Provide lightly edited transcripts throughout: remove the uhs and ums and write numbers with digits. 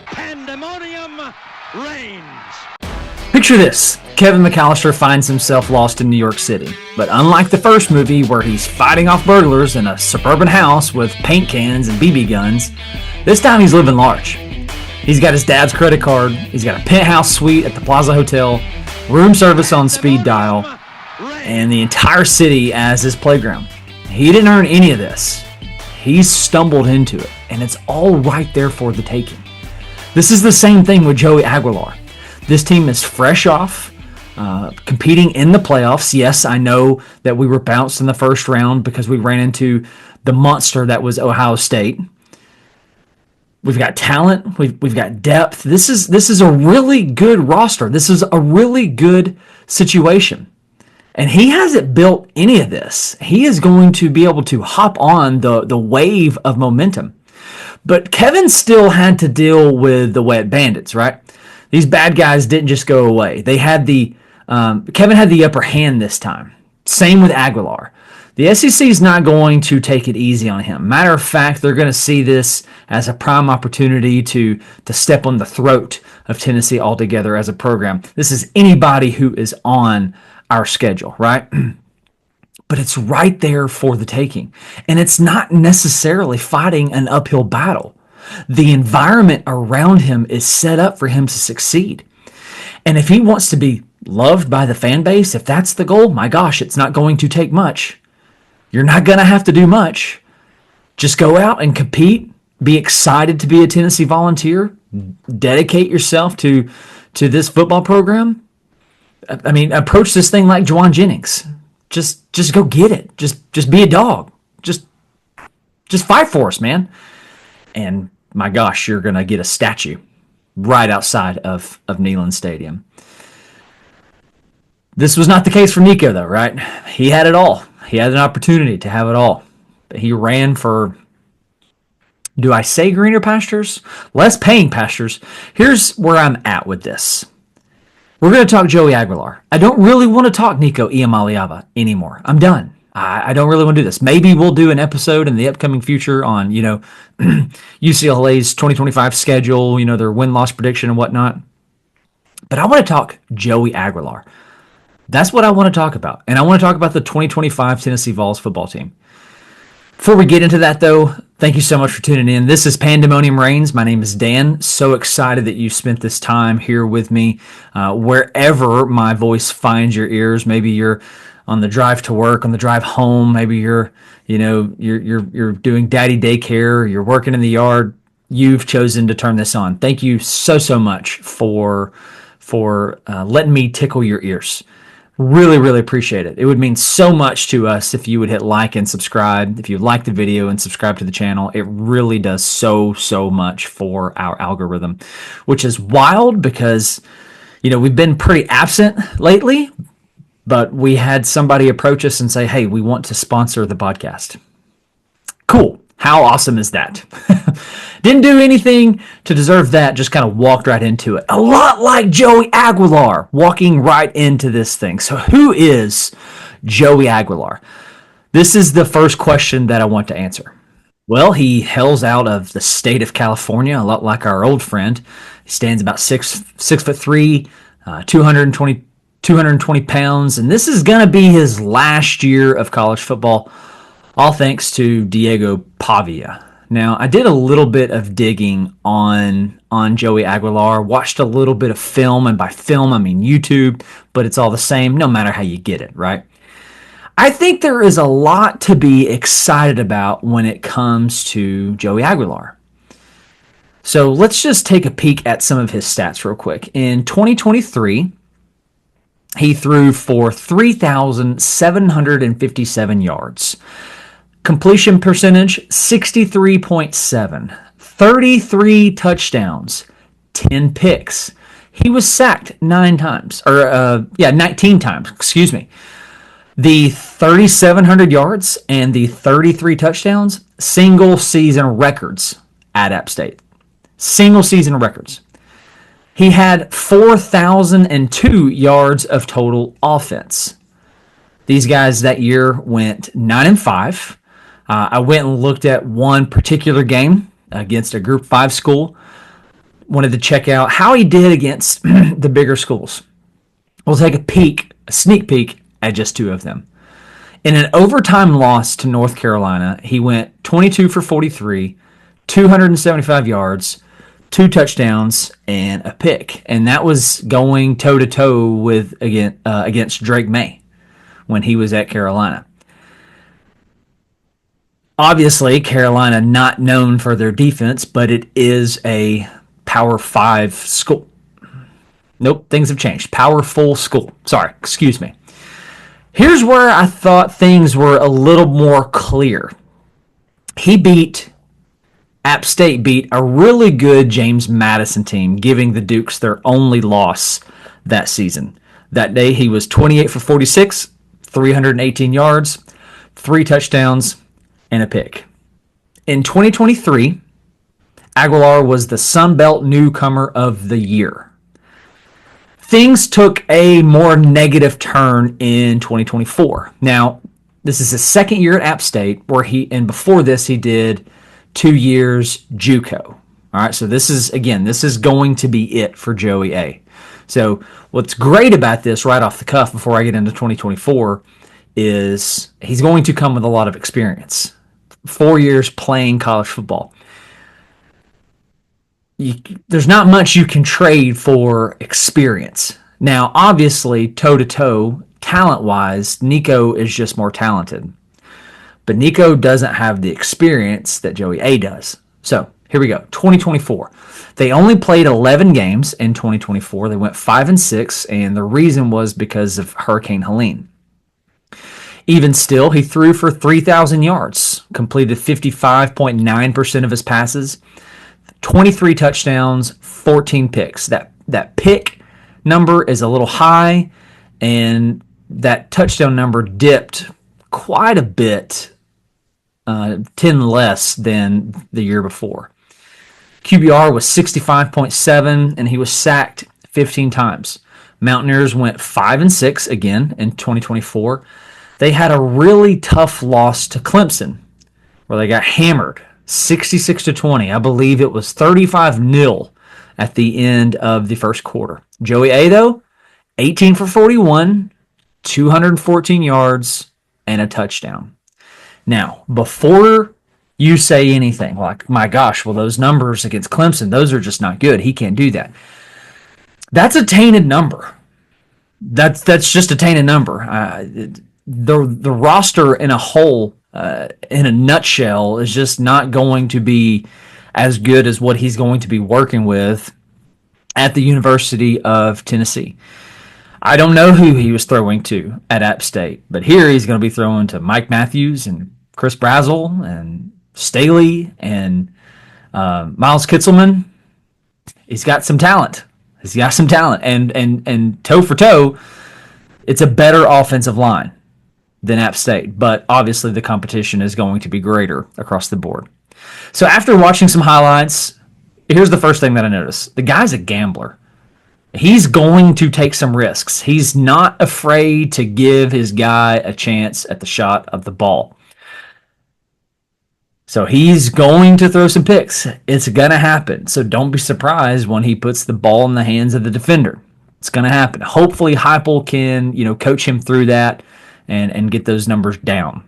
Pandemonium reigns. Picture this. Kevin McAllister finds himself lost in New York City. But unlike the first movie where he's fighting off burglars in a suburban house with paint cans and BB guns, this time he's living large. He's got his dad's credit card, he's got a penthouse suite at the Plaza Hotel, room service on speed dial, and the entire city as his playground. He didn't earn any of this. He's stumbled into it, and it's all right there for the taking. This is the same thing with Joey Aguilar. This team is fresh off, competing in the playoffs. Yes, I know that we were bounced in the first round because we ran into the monster that was Ohio State. We've got talent. We've got depth. This is a really good roster. This is a really good situation. And he hasn't built any of this. He is going to be able to hop on the wave of momentum. But Kevin still had to deal with the Wet Bandits, right? These bad guys didn't just go away. They had Kevin had the upper hand this time. Same with Aguilar. The SEC is not going to take it easy on him. Matter of fact, they're going to see this as a prime opportunity to step on the throat of Tennessee altogether as a program. This is anybody who is on our schedule, right? But it's right there for the taking. And it's not necessarily fighting an uphill battle. The environment around him is set up for him to succeed. And if he wants to be loved by the fan base, if that's the goal, my gosh, it's not going to take much. You're not going to have to do much. Just go out and compete. Be excited to be a Tennessee Volunteer. Dedicate yourself to this football program. I mean, approach this thing like Juwan Jennings. Just go get it. Just be a dog. Just fight for us, man. And my gosh, you're going to get a statue right outside of Neyland Stadium. This was not the case for Nico, though, right? He had it all. He had an opportunity to have it all. But he ran for, do I say greener pastures? Less paying pastures. Here's where I'm at with this. We're going to talk Joey Aguilar. I don't really want to talk Nico Iamaleava anymore. I'm done. I don't really want to do this. Maybe we'll do an episode in the upcoming future on, UCLA's 2025 schedule, their win-loss prediction and whatnot. But I want to talk Joey Aguilar. That's what I want to talk about. And I want to talk about the 2025 Tennessee Vols football team. Before we get into that, though, thank you so much for tuning in. This is Pandemonium Reigns. My name is Dan. So excited that you spent this time here with me. Wherever my voice finds your ears, maybe you're on the drive to work, on the drive home, maybe you're doing daddy daycare, you're working in the yard. You've chosen to turn this on. Thank you so much for letting me tickle your ears. Really, really appreciate it. It would mean so much to us if you would hit like and subscribe. If you like the video and subscribe to the channel, it really does so much for our algorithm, which is wild because, we've been pretty absent lately, but we had somebody approach us and say, hey, we want to sponsor the podcast. Cool. How awesome is that? Didn't do anything to deserve that, just kind of walked right into it. A lot like Joey Aguilar walking right into this thing. So who is Joey Aguilar? This is the first question that I want to answer. Well, he hails out of the state of California, a lot like our old friend. He stands about 6'3", 220 pounds, and this is going to be his last year of college football. All thanks to Diego Pavia. Now, I did a little bit of digging on Joey Aguilar, watched a little bit of film, and by film I mean YouTube, but it's all the same no matter how you get it, right? I think there is a lot to be excited about when it comes to Joey Aguilar. So let's just take a peek at some of his stats real quick. In 2023, he threw for 3,757 yards. Completion percentage, 63.7. 33 touchdowns, 10 picks. He was sacked 19 times. Excuse me. The 3,700 yards and the 33 touchdowns, single season records at App State. Single season records. He had 4,002 yards of total offense. These guys that year went 9-5. I went and looked at one particular game against a Group 5 school. Wanted to check out how he did against the bigger schools. We'll take a sneak peek at just two of them. In an overtime loss to North Carolina, he went 22 for 43, 275 yards, 2 touchdowns, and a pick. And that was going toe-to-toe with against Drake May when he was at Carolina. Obviously, Carolina not known for their defense, but it is a Power 5 school. Nope, things have changed. Powerful school. Sorry, excuse me. Here's where I thought things were a little more clear. App State beat a really good James Madison team, giving the Dukes their only loss that season. That day, he was 28 for 46, 318 yards, 3 touchdowns, and a pick. In 2023, Aguilar was the Sun Belt Newcomer of the Year. Things took a more negative turn in 2024. Now, this is his second year at App State, and before this, he did 2 years JUCO. All right, so this is going to be it for Joey A. So what's great about this right off the cuff before I get into 2024 is he's going to come with a lot of experience. 4 years playing college football. There's not much you can trade for experience. Now, obviously, toe-to-toe, talent-wise, Nico is just more talented. But Nico doesn't have the experience that Joey A does. So, here we go. 2024. They only played 11 games in 2024. They went 5-6, and the reason was because of Hurricane Helene. Even still, he threw for 3,000 yards, completed 55.9% of his passes, 23 touchdowns, 14 picks. That pick number is a little high, and that touchdown number dipped quite a bit, 10 less than the year before. QBR was 65.7, and he was sacked 15 times. Mountaineers went 5-6 again in 2024. They had a really tough loss to Clemson, where they got hammered 66-20. I believe it was 35-0 at the end of the first quarter. Joey A, though, 18 for 41, 214 yards, and a touchdown. Now, before you say anything like, my gosh, well, those numbers against Clemson, those are just not good. He can't do that. That's a tainted number. That's just a tainted number. The roster in a whole, in a nutshell, is just not going to be as good as what he's going to be working with at the University of Tennessee. I don't know who he was throwing to at App State, but here he's going to be throwing to Mike Matthews and Chris Brazzell and Staley and Miles Kitzelman. He's got some talent. And toe for toe, it's a better offensive line than App State, but obviously the competition is going to be greater across the board. So after watching some highlights, here's the first thing that I noticed. The guy's a gambler. He's going to take some risks. He's not afraid to give his guy a chance at the shot of the ball. So he's going to throw some picks. It's going to happen. So don't be surprised when he puts the ball in the hands of the defender. It's going to happen. Hopefully Heupel can, coach him through that and get those numbers down.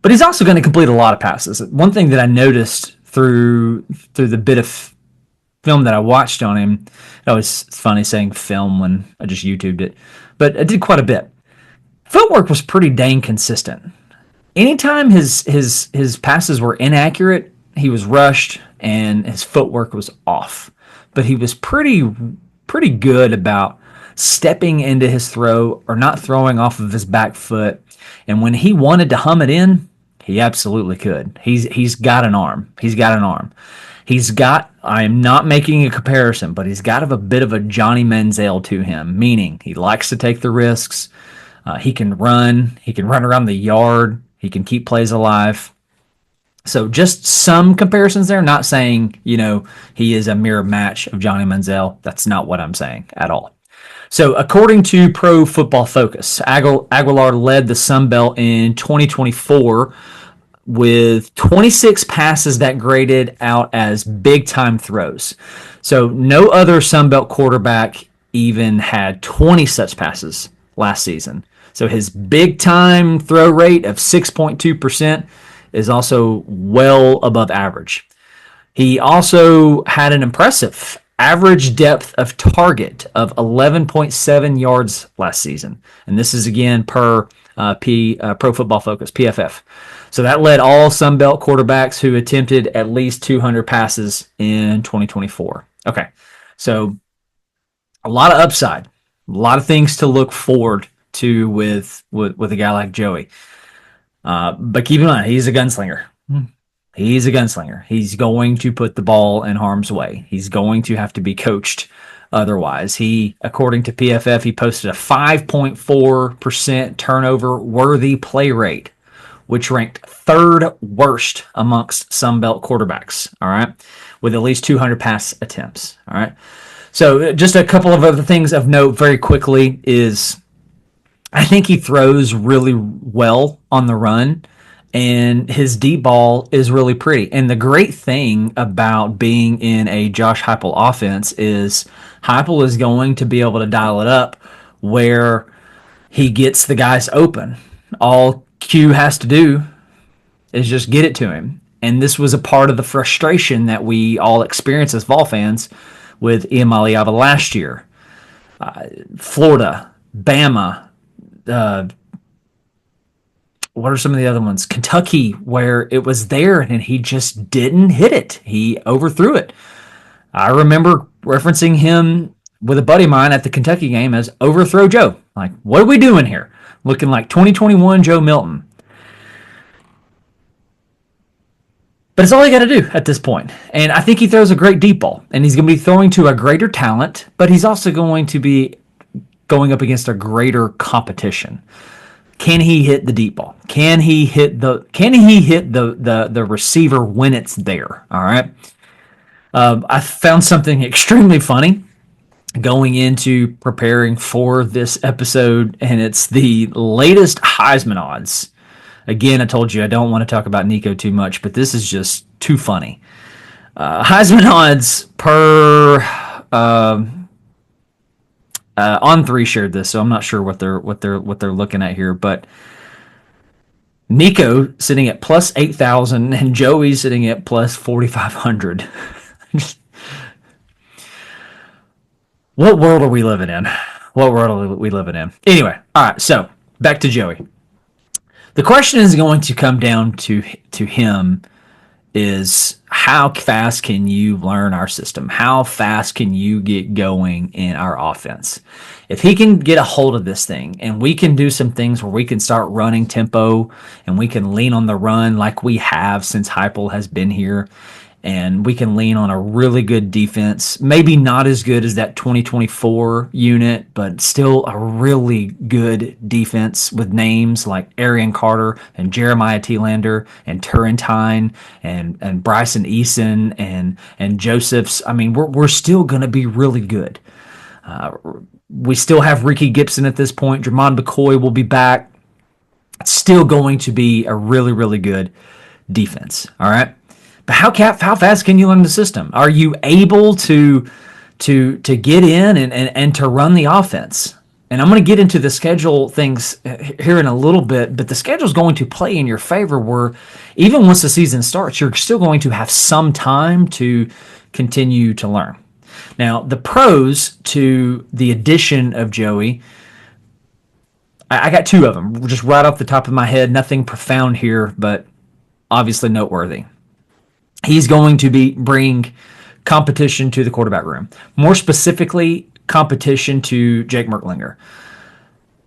But he's also going to complete a lot of passes. One thing that I noticed through the bit of film that I watched on him, it's funny saying film when I just YouTubed it, but I did quite a bit. Footwork was pretty dang consistent. Anytime his passes were inaccurate, he was rushed and his footwork was off. But he was pretty good about stepping into his throw or not throwing off of his back foot. And when he wanted to hum it in, he absolutely could. He's got an arm. I am not making a comparison, but he's got a bit of a Johnny Manziel to him, meaning he likes to take the risks. He can run around the yard. He can keep plays alive. So just some comparisons there, not saying, he is a mirror match of Johnny Manziel. That's not what I'm saying at all. So according to Pro Football Focus, Aguilar led the Sun Belt in 2024 with 26 passes that graded out as big-time throws. So no other Sun Belt quarterback even had 20 such passes last season. So his big-time throw rate of 6.2% is also well above average. He also had an impressive average depth of target of 11.7 yards last season. And this is again per Pro Football Focus, PFF. So that led all Sun Belt quarterbacks who attempted at least 200 passes in 2024. Okay, so a lot of upside, a lot of things to look forward to with a guy like Joey. But keep in mind, he's a gunslinger. He's a gunslinger. He's going to put the ball in harm's way. He's going to have to be coached otherwise. He, according to PFF, he posted a 5.4% turnover-worthy play rate, which ranked third worst amongst Sun Belt quarterbacks, all right, with at least 200 pass attempts, all right? So just a couple of other things of note very quickly is I think he throws really well on the run, and his deep ball is really pretty. And the great thing about being in a Josh Heupel offense is Heupel is going to be able to dial it up where he gets the guys open. All Q has to do is just get it to him. And this was a part of the frustration that we all experienced as Vol fans with Iamaleava last year. Florida, Bama, what are some of the other ones? Kentucky, where it was there and he just didn't hit it. He overthrew it. I remember referencing him with a buddy of mine at the Kentucky game as Overthrow Joe. Like, what are we doing here? Looking like 2021 Joe Milton. But it's all you got to do at this point. And I think he throws a great deep ball. And he's going to be throwing to a greater talent, but he's also going to be going up against a greater competition. Can he hit the deep ball? Can he hit the receiver when it's there? All right. I found something extremely funny going into preparing for this episode, and it's the latest Heisman odds. Again, I told you I don't want to talk about Nico too much, but this is just too funny. Heisman odds per On3 shared this, so I'm not sure what they're looking at here, but Nico sitting at plus 8,000 and Joey sitting at plus 4,500. What world are we living in? What world are we living in? Anyway, all right, so back to Joey. The question is going to come down to him is how fast can you learn our system? How fast can you get going in our offense? If he can get a hold of this thing and we can do some things where we can start running tempo and we can lean on the run like we have since Heupel has been here, and we can lean on a really good defense, maybe not as good as that 2024 unit, but still a really good defense with names like Arian Carter and Jeremiah Thielander and Turrentine and Bryson Eason and Josephs. I mean, we're still going to be really good. We still have Ricky Gibson at this point. Jermon McCoy will be back. It's still going to be a really, really good defense. All right. But how fast can you learn the system? Are you able to get in and to run the offense? And I'm going to get into the schedule things here in a little bit, but the schedule is going to play in your favor where even once the season starts, you're still going to have some time to continue to learn. Now, the pros to the addition of Joey, I got two of them, just right off the top of my head. Nothing profound here, but obviously noteworthy. He's going to bring competition to the quarterback room. More specifically, competition to Jake Merklinger.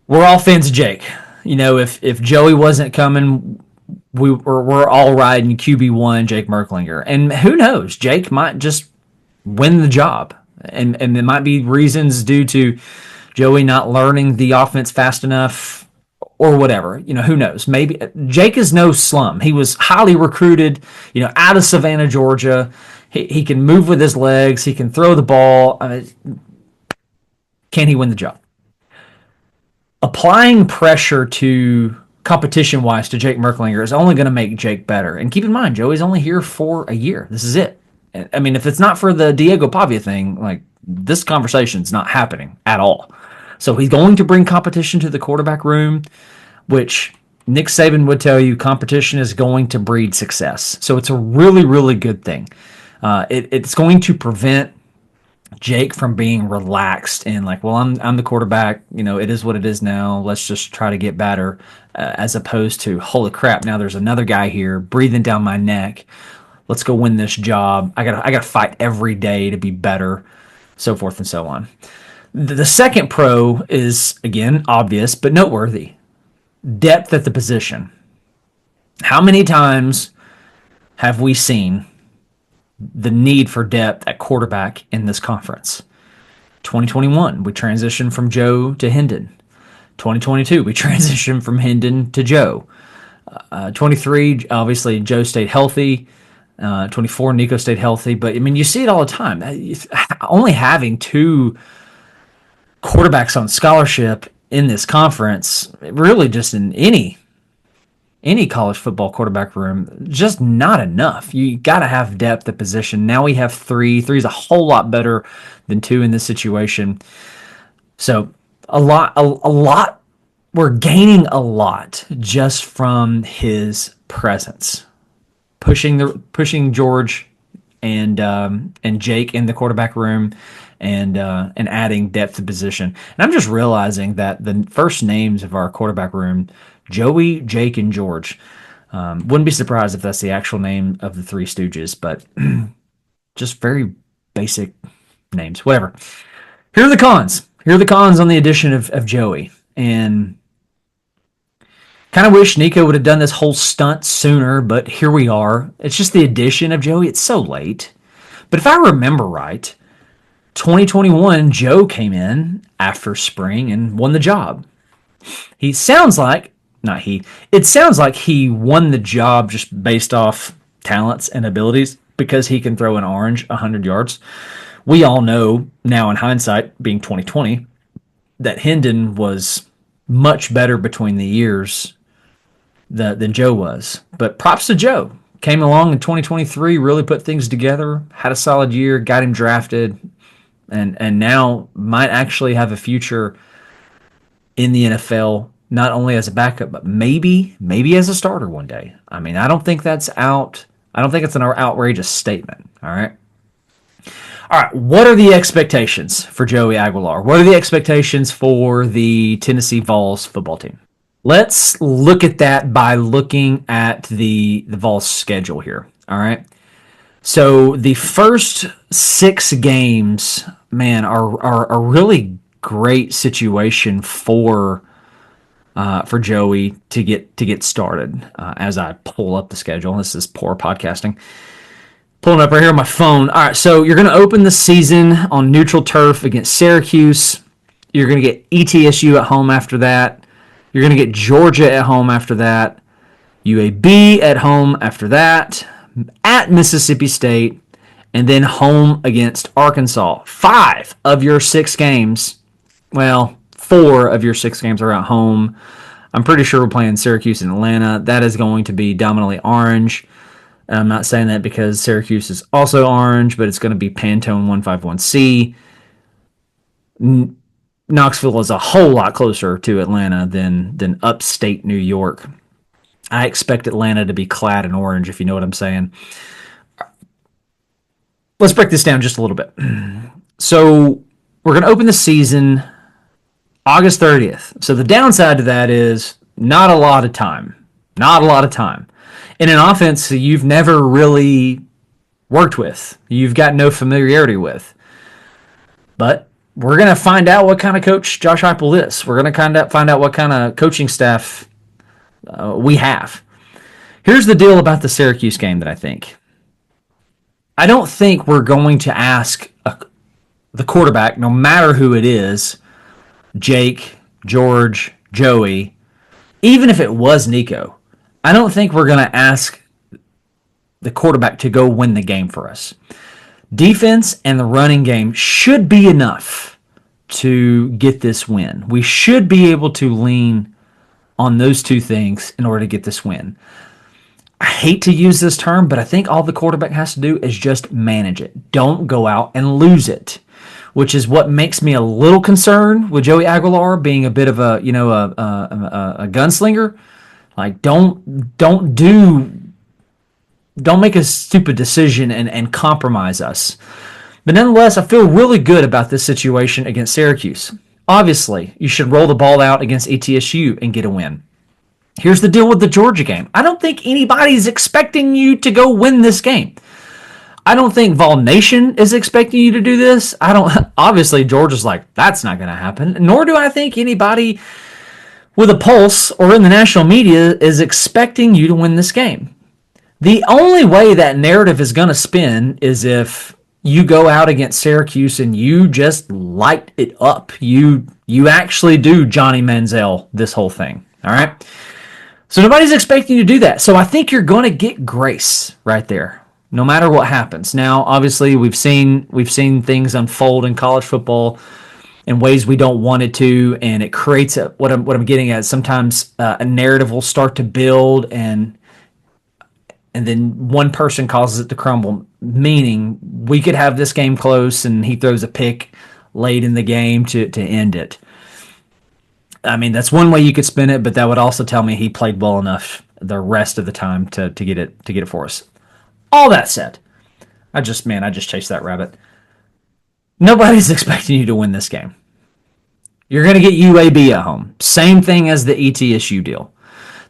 We're all fans of Jake. You know, if Joey wasn't coming, we're all riding QB1 Jake Merklinger. And who knows, Jake might just win the job. And there might be reasons due to Joey not learning the offense fast enough or whatever. You know, who knows? Maybe Jake is no slum. He was highly recruited, you know, out of Savannah, Georgia. He can move with his legs. He can throw the ball. I mean, can he win the job? Applying pressure to competition-wise to Jake Merklinger is only going to make Jake better. And keep in mind, Joey's only here for a year. This is it. I mean, if it's not for the Diego Pavia thing, like, this conversation's not happening at all. So he's going to bring competition to the quarterback room, which Nick Saban would tell you competition is going to breed success. So it's a really, really good thing. It's going to prevent Jake from being relaxed and like, well, I'm the quarterback. It is what it is now. Let's just try to get better, as opposed to, holy crap, now there's another guy here breathing down my neck. Let's go win this job. I gotta fight every day to be better, so forth and so on. The second pro is, again, obvious but noteworthy. Depth at the position. How many times have we seen the need for depth at quarterback in this conference? 2021, we transitioned from Joe to Hendon. 2022, we transitioned from Hendon to Joe. 23, obviously, Joe stayed healthy. 24, Nico stayed healthy. But, I mean, you see it all the time. Only having 2 quarterbacks on scholarship in this conference, really just in any college football quarterback room, just not enough. You got to have depth at position. Now we have 3. 3 is a whole lot better than 2 in this situation. So a lot. We're gaining a lot just from his presence, pushing George and Jake in the quarterback room, and adding depth to position. And I'm just realizing that the first names of our quarterback room, Joey, Jake, and George. Wouldn't be surprised if that's the actual name of the 3 Stooges, but just very basic names. Whatever. Here are the cons. Here are the cons on the addition of Joey. And kind of wish Nico would have done this whole stunt sooner, but here we are. It's just the addition of Joey. It's so late. But if I remember right, 2021, Joe came in after spring and won the job. It sounds like he won the job just based off talents and abilities because he can throw an orange 100 yards. We all know now in hindsight, being 2020, that Hendon was much better between the years than Joe was. But props to Joe. Came along in 2023, really put things together, had a solid year, got him drafted, and now might actually have a future in the NFL, not only as a backup, but maybe as a starter one day. I mean, I don't think that's out. I don't think it's an outrageous statement. All right. What are the expectations for Joey Aguilar? What are the expectations for the Tennessee Vols football team? Let's look at that by looking at the Vols schedule here. All right. So the first 6 games, man, are a really great situation for Joey to get started. As I pull up the schedule, this is poor podcasting. Pulling up right here on my phone. All right, so you're going to open the season on neutral turf against Syracuse. You're going to get ETSU at home after that. You're going to get Georgia at home after that. UAB at home after that. At Mississippi State. And then home against Arkansas. 5 of your 6 games. Well, 4 of your 6 games are at home. I'm pretty sure we're playing Syracuse and Atlanta. That is going to be dominantly orange. I'm not saying that because Syracuse is also orange, but it's going to be Pantone 151C. Knoxville is a whole lot closer to Atlanta than upstate New York. I expect Atlanta to be clad in orange, if you know what I'm saying. Let's break this down just a little bit. So we're going to open the season August 30th. So the downside to that is not a lot of time. Not a lot of time. In an offense you've never really worked with. You've got no familiarity with. But we're going to find out what kind of coach Josh Heupel is. We're going to find out what kind of coaching staff we have. Here's the deal about the Syracuse game that I think. I don't think we're going to ask the quarterback, no matter who it is, Jake, George, Joey, even if it was Nico, I don't think we're going to ask the quarterback to go win the game for us. Defense and the running game should be enough to get this win. We should be able to lean on those two things in order to get this win. I hate to use this term, but I think all the quarterback has to do is just manage it. Don't go out and lose it, which is what makes me a little concerned with Joey Aguilar being a bit of a gunslinger. Like, don't make a stupid decision and compromise us. But nonetheless, I feel really good about this situation against Syracuse. Obviously, you should roll the ball out against ETSU and get a win. Here's the deal with the Georgia game. I don't think anybody's expecting you to go win this game. I don't think Vol Nation is expecting you to do this. Obviously, Georgia's like, that's not going to happen. Nor do I think anybody with a pulse or in the national media is expecting you to win this game. The only way that narrative is going to spin is if you go out against Syracuse and you just light it up. You actually do Johnny Manziel this whole thing. All right? So nobody's expecting you to do that. So I think you're going to get grace right there, no matter what happens. Now, obviously, we've seen things unfold in college football in ways we don't want it to, and it creates what I'm getting at. Sometimes a narrative will start to build, and then one person causes it to crumble. Meaning, we could have this game close, and he throws a pick late in the game to end it. I mean, that's one way you could spin it, but that would also tell me he played well enough the rest of the time to get it for us. All that said, I just chased that rabbit. Nobody's expecting you to win this game. You're going to get UAB at home. Same thing as the ETSU deal.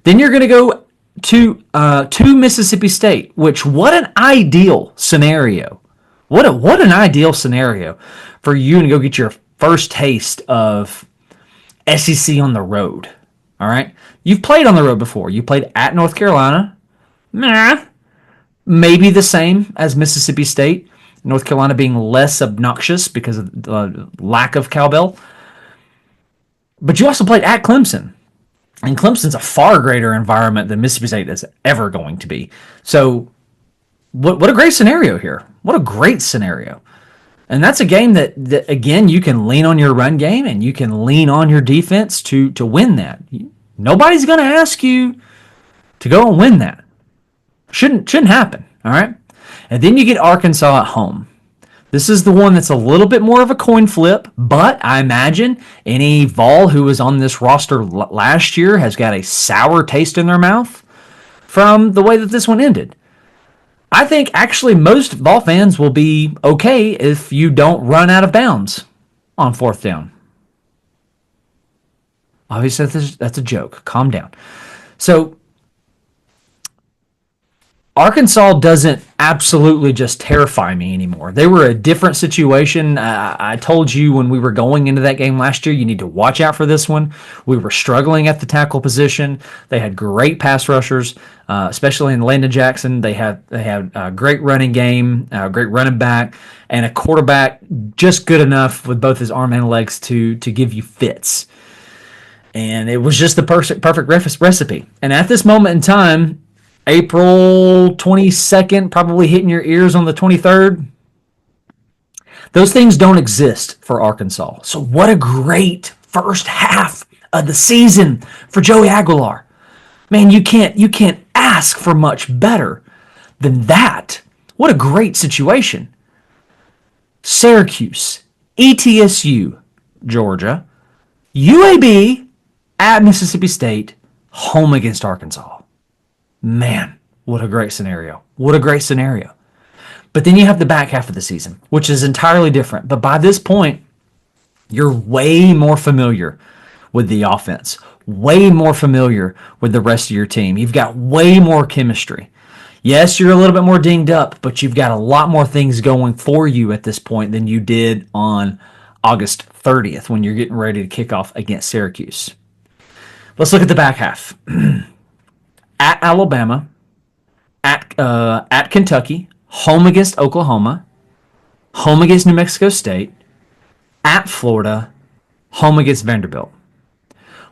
Then you're going to go to Mississippi State, which, what an ideal scenario. What an ideal scenario for you to go get your first taste of SEC on the road. All right? You've played on the road before. You played at North Carolina. Maybe the same as Mississippi State. North Carolina being less obnoxious because of the lack of cowbell. But you also played at Clemson. And Clemson's a far greater environment than Mississippi State is ever going to be. So what a great scenario here. What a great scenario. And that's a game that again, you can lean on your run game and you can lean on your defense to win that. Nobody's going to ask you to go and win that. Shouldn't happen, all right? And then you get Arkansas at home. This is the one that's a little bit more of a coin flip, but I imagine any Vol who was on this roster last year has got a sour taste in their mouth from the way that this one ended. I think actually most Vol fans will be okay if you don't run out of bounds on fourth down. Obviously, that's a joke. Calm down. So Arkansas doesn't absolutely just terrify me anymore. They were a different situation. I told you when we were going into that game last year, you need to watch out for this one. We were struggling at the tackle position. They had great pass rushers, especially in Landon Jackson. They had a great running game, a great running back, and a quarterback just good enough with both his arm and legs to give you fits. And it was just the perfect recipe. And at this moment in time, April 22nd, probably hitting your ears on the 23rd. Those things don't exist for Arkansas. So what a great first half of the season for Joey Aguilar. Man, you can't ask for much better than that. What a great situation. Syracuse, ETSU, Georgia, UAB at Mississippi State, home against Arkansas. Man, what a great scenario. What a great scenario. But then you have the back half of the season, which is entirely different. But by this point, you're way more familiar with the offense, way more familiar with the rest of your team. You've got way more chemistry. Yes, you're a little bit more dinged up, but you've got a lot more things going for you at this point than you did on August 30th when you're getting ready to kick off against Syracuse. Let's look at the back half. At Alabama, at Kentucky, home against Oklahoma, home against New Mexico State, at Florida, home against Vanderbilt.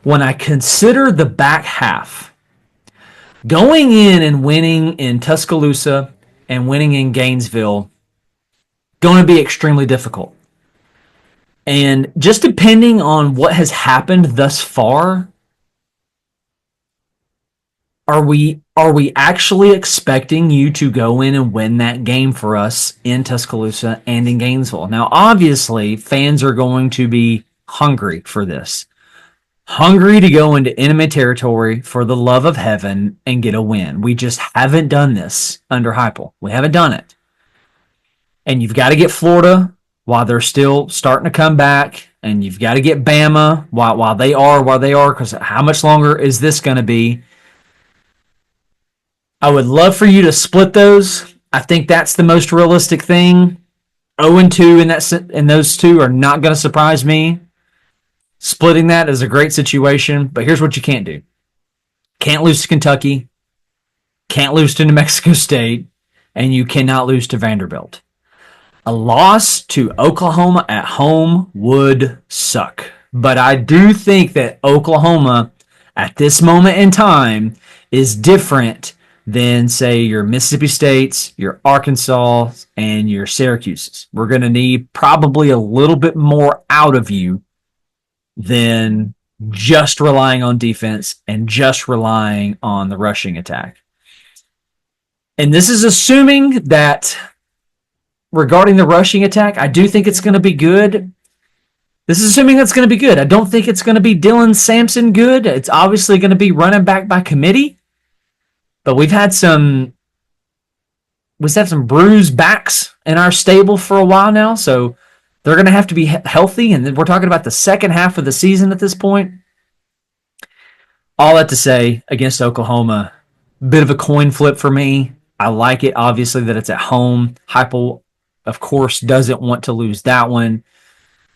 When I consider the back half, going in and winning in Tuscaloosa and winning in Gainesville, going to be extremely difficult. And just depending on what has happened thus far, Are we actually expecting you to go in and win that game for us in Tuscaloosa and in Gainesville? Now, obviously, fans are going to be hungry for this. Hungry to go into enemy territory for the love of heaven and get a win. We just haven't done this under Heupel. We haven't done it. And you've got to get Florida while they're still starting to come back. And you've got to get Bama while they are, because how much longer is this going to be? I would love for you to split those. I think that's the most realistic thing. 0-2 in those two are not going to surprise me. Splitting that is a great situation, but here's what you can't do. Can't lose to Kentucky, can't lose to New Mexico State, and you cannot lose to Vanderbilt. A loss to Oklahoma at home would suck. But I do think that Oklahoma, at this moment in time, is different than, say, your Mississippi States, your Arkansas, and your Syracuses. We're going to need probably a little bit more out of you than just relying on defense and just relying on the rushing attack. And this is assuming that regarding the rushing attack, I do think it's going to be good. This is assuming it's going to be good. I don't think it's going to be Dylan Sampson good. It's obviously going to be running back by committee. But we've had some bruised backs in our stable for a while now, so they're going to have to be healthy, and then we're talking about the second half of the season at this point. All that to say, against Oklahoma, bit of a coin flip for me. I like it, obviously, that it's at home. Heupel, of course, doesn't want to lose that one.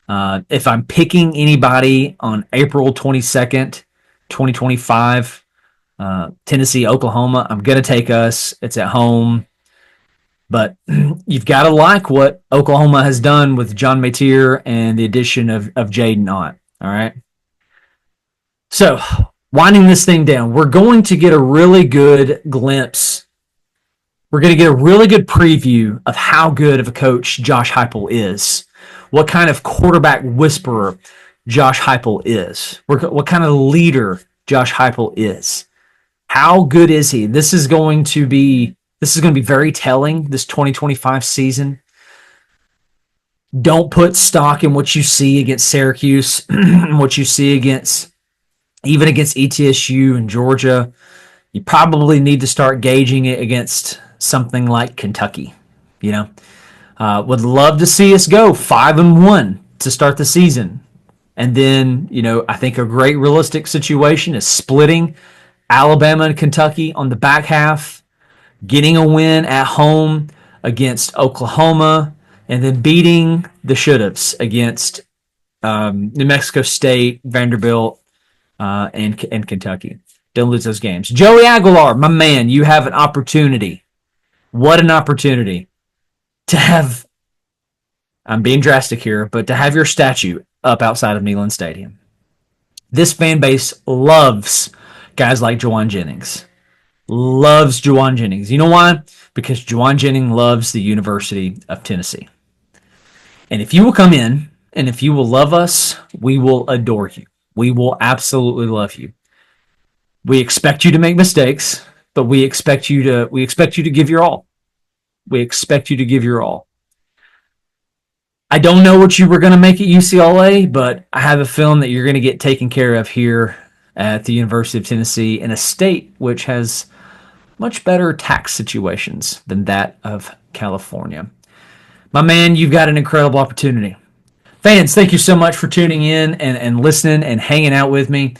If I'm picking anybody on April 22nd, 2025, Tennessee, Oklahoma, I'm going to take us. It's at home. But you've got to like what Oklahoma has done with John Mateer and the addition of Jaden Ott. All right. So, winding this thing down, we're going to get a really good glimpse. We're going to get a really good preview of how good of a coach Josh Heupel is. What kind of quarterback whisperer Josh Heupel is. What kind of leader Josh Heupel is. How good is he? This is going to be very telling, this 2025 season. Don't put stock in what you see against Syracuse, what you see even against ETSU and Georgia. You probably need to start gauging it against something like Kentucky. Would love to see us go 5-1 to start the season. And then, I think a great realistic situation is splitting Alabama and Kentucky on the back half, getting a win at home against Oklahoma, and then beating the should-haves against New Mexico State, Vanderbilt, and Kentucky. Don't lose those games. Joey Aguilar, my man, you have an opportunity. What an opportunity to have, I'm being drastic here, but to have your statue up outside of Neyland Stadium. This fan base loves guys like Juwan Jennings. Loves Juwan Jennings. You know why? Because Juwan Jennings loves the University of Tennessee. And if you will come in, and if you will love us, we will adore you. We will absolutely love you. We expect you to make mistakes, but we expect you to give your all. We expect you to give your all. I don't know what you were going to make at UCLA, but I have a feeling that you're going to get taken care of here at the University of Tennessee in a state which has much better tax situations than that of California. My man, you've got an incredible opportunity. Fans, thank you so much for tuning in and listening and hanging out with me.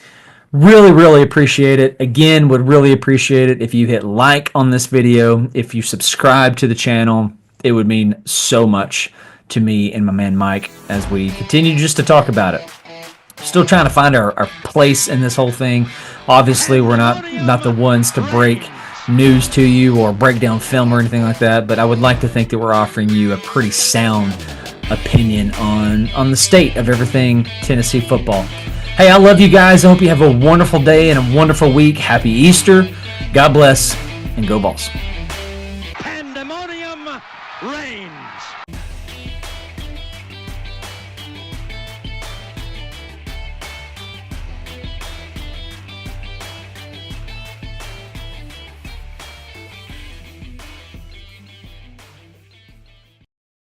Really, really appreciate it. Again, would really appreciate it if you hit like on this video. If you subscribe to the channel, it would mean so much to me and my man Mike as we continue just to talk about it. Still trying to find our place in this whole thing. Obviously, we're not the ones to break news to you or break down film or anything like that, but I would like to think that we're offering you a pretty sound opinion on the state of everything Tennessee football. Hey, I love you guys. I hope you have a wonderful day and a wonderful week. Happy Easter. God bless, and go Vols.